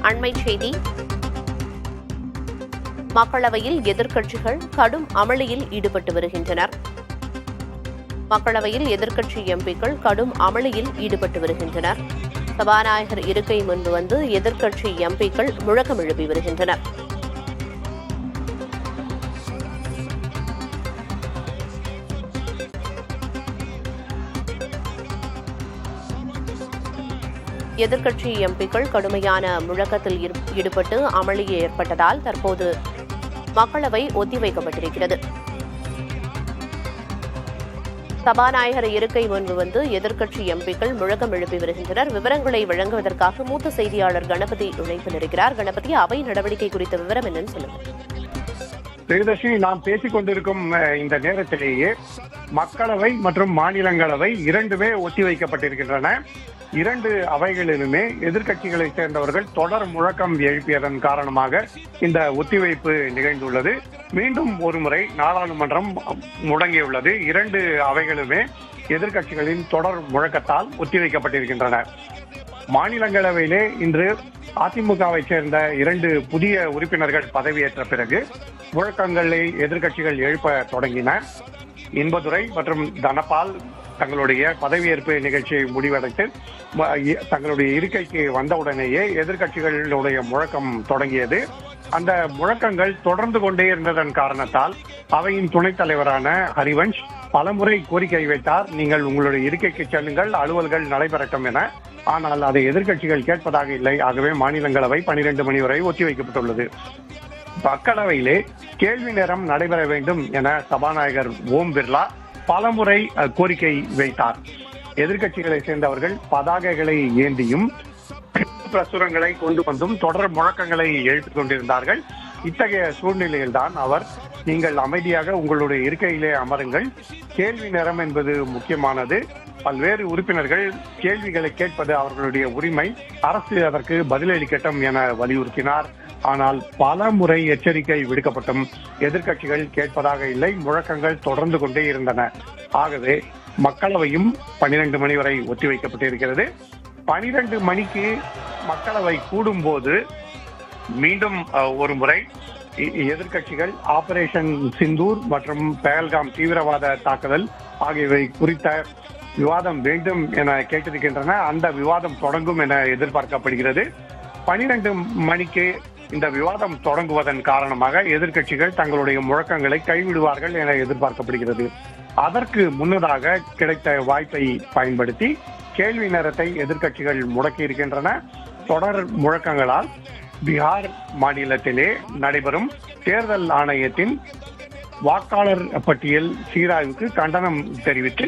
அண்மைச் செய்தி. மக்களவையில் எதிர்க்கட்சிகள் கடும் அமளியில் ஈடுபட்டு வருகின்றனர். மக்களவையில் எதிர்க்கட்சி எம்பிக்கள் கடும் அமளியில் ஈடுபட்டு வருகின்றனர். சபாநாயகர் இருக்கை முன்பு வந்து எதிர்க்கட்சி எம்பிக்கள் முழக்கம் எழுப்பி வருகின்றனர். எதிர்க்கட்சி எம்பிக்கள் கடுமையான முழக்கத்தில் ஈடுபட்டு அமளி ஏற்பட்டதால் தற்போது மக்களவை ஒத்திவைக்கப்பட்டிருக்கிறது. சபாநாயகர் இருக்கை முன்பு வந்து எதிர்க்கட்சி எம்பிக்கள் முழக்கம் எழுப்பி வருகின்றனர். விவரங்களை வழங்குவதற்காக மூத்த செய்தியாளர் கணபதி இணைப்பில் இருக்கிறார். கணபதி, அவை நடவடிக்கை குறித்த விவரம் என்னன்னு சொல்லுங்க. பிரியதர்ஷினி, நாம் பேசிக் கொண்டிருக்கும் இந்த நேரத்திலேயே மக்களவை மற்றும் மாநிலங்களவை இரண்டுமே ஒத்திவைக்கப்பட்டிருக்கின்றன. இரண்டு அவைகளிலுமே எதிர்க்கட்சிகளை சேர்ந்தவர்கள் தொடர் முழக்கம் எழுப்பியதன் காரணமாக இந்த ஒத்திவைப்பு நிகழ்ந்துள்ளது. மீண்டும் ஒருமுறை நாடாளுமன்றம் முடங்கியுள்ளது. இரண்டு அவைகளுமே எதிர்க்கட்சிகளின் தொடர் முழக்கத்தால் ஒத்திவைக்கப்பட்டிருக்கின்றன. மாநிலங்களவையிலே இன்று அதிமுகவை சேர்ந்த இரண்டு புதிய உறுப்பினர்கள் பதவியேற்ற பிறகு முழக்கங்களை எதிர்க்கட்சிகள் எழுப்ப தொடங்கின. இன்பதுரை மற்றும் தனபால் தங்களுடைய பதவியேற்பு நிகழ்ச்சியை முடிவடைத்து தங்களுடைய இருக்கைக்கு வந்தவுடனேயே எதிர்க்கட்சிகளுடைய முழக்கம் தொடங்கியது. அந்த முழக்கங்கள் தொடர்ந்து கொண்டே இருந்ததன் காரணத்தால் அவையின் துணைத் தலைவரான ஹரிவன்ஷ் பலமுறை கோரிக்கை வைத்தார். நீங்கள் உங்களுடைய இருக்கைக்கு செல்லுங்கள், அலுவல்கள் நடைபெறட்டும் என. ஆனால் அதை எதிர்க்கட்சிகள் கேட்பதாக இல்லை. ஆகவே மாநிலங்களவை 12 மணி வரை ஒத்திவைக்கப்பட்டுள்ளது. மக்களவையிலே கேள்வி நேரம் நடைபெற வேண்டும் என சபாநாயகர் ஓம் பிர்லா பலமுறை கோரிக்கை வைத்தார். எதிர்க்கட்சிகளை சேர்ந்தவர்கள் பதாகைகளை ஏந்தியும் பிரசுரங்களை கொண்டு வந்தும் தொடர் முழக்கங்களை எழுப்பிக் கொண்டிருந்தார்கள். இத்தகைய சூழ்நிலையில்தான் அவர், நீங்கள் அமைதியாக உங்களுடைய இருக்கையிலே அமருங்கள், கேள்வி நேரம் என்பது முக்கியமானது, பல்வேறு உறுப்பினர்கள் கேள்விகளை கேட்பது அவர்களுடைய உரிமை, அரசு அதற்கு பதிலளிக்கட்டும் என வலியுறுத்தினார். ஆனால் பல முறை எச்சரிக்கை விடுக்கப்பட்டும் எதிர்க்கட்சிகள் கேட்பதாக இல்லை. முழக்கங்கள் தொடர்ந்து கொண்டே இருந்தன. ஆகவே மக்களவையும் 12 மணி வரை ஒத்திவைக்கப்பட்டிருக்கிறது. 12 மணிக்கு மக்களவை கூடும் போது மீண்டும் ஒரு முறை எதிர்க்கட்சிகள் ஆபரேஷன் சிந்தூர் மற்றும் பெஹல்காம் தீவிரவாத தாக்குதல் ஆகியவை குறித்த விவாதம் வேண்டும் என கேட்டிருக்கின்றன. அந்த விவாதம் தொடங்கும் என எதிர்பார்க்கப்படுகிறது. 12 மணிக்கு இந்த விவாதம் தொடங்குவதன் காரணமாக எதிர்க்கட்சிகள் தங்களுடைய முழக்கங்களை கைவிடுவார்கள் என எதிர்பார்க்கப்படுகிறது. அதற்கு முன்னதாக கிடைத்த வாய்ப்பை பயன்படுத்தி கேள்வி நேரத்தை எதிர்க்கட்சிகள் முடக்கி இருக்கின்றன. தொடர் முழக்கங்களால் பீகார் மாநிலத்திலே நடைபெறும் தேர்தல் ஆணையத்தின் வாக்காளர் பட்டியல் சீராய்வுக்கு கண்டனம் தெரிவித்து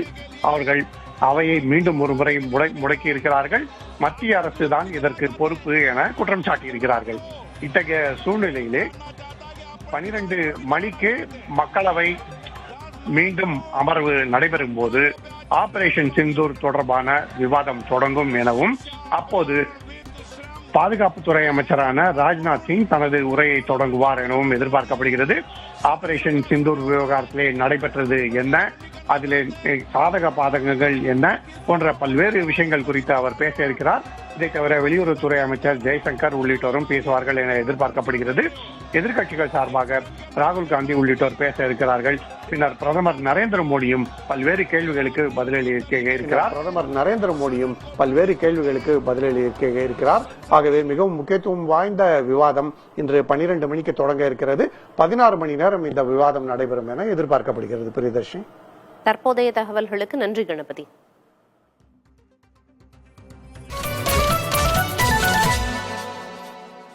அவர்கள் அவையை மீண்டும் ஒரு முறை முடக்கி இருக்கிறார்கள். மத்திய அரசு தான் இதற்கு பொறுப்பு என குற்றம் சாட்டியிருக்கிறார்கள். இத்தகைய சூழ்நிலையிலே 12 மணிக்கு மக்களவை மீண்டும் அமர்வு நடைபெறும் போது ஆபரேஷன் சிந்தூர் தொடர்பான விவாதம் தொடங்கும் எனவும் அப்போது பாதுகாப்புத்துறை அமைச்சரான ராஜ்நாத் சிங் தனது உரையை தொடங்குவார் எனவும் எதிர்பார்க்கப்படுகிறது. ஆபரேஷன் சிந்தூர் விவகாரத்திலே நடைபெற்றது என்ன, அதிலே சாதக பாதகங்கள் என்ன போன்ற பல்வேறு விஷயங்கள் குறித்து அவர் பேச இருக்கிறார். இதை தவிர வெளியுறவுத்துறை அமைச்சர் ஜெய்சங்கர் உள்ளிட்டோரும் பேசுவார்கள் என எதிர்பார்க்கப்படுகிறது. எதிர்க்கட்சிகள் சார்பாக ராகுல் காந்தி உள்ளிட்டோர் பேச இருக்கிறார்கள். பின்னர் பிரதமர் நரேந்திர மோடியும் பல்வேறு கேள்விகளுக்கு பதிலளிக்க இருக்கிறார். ஆகவே மிகவும் முக்கியத்துவம் வாய்ந்த விவாதம் இன்று 12 மணிக்கு தொடங்க இருக்கிறது. 16 மணி நேரம் இந்த விவாதம் நடைபெறும் என எதிர்பார்க்கப்படுகிறது. பிரியதர்ஷினி, தற்போதைய தகவல்களுக்கு நன்றி கணபதி.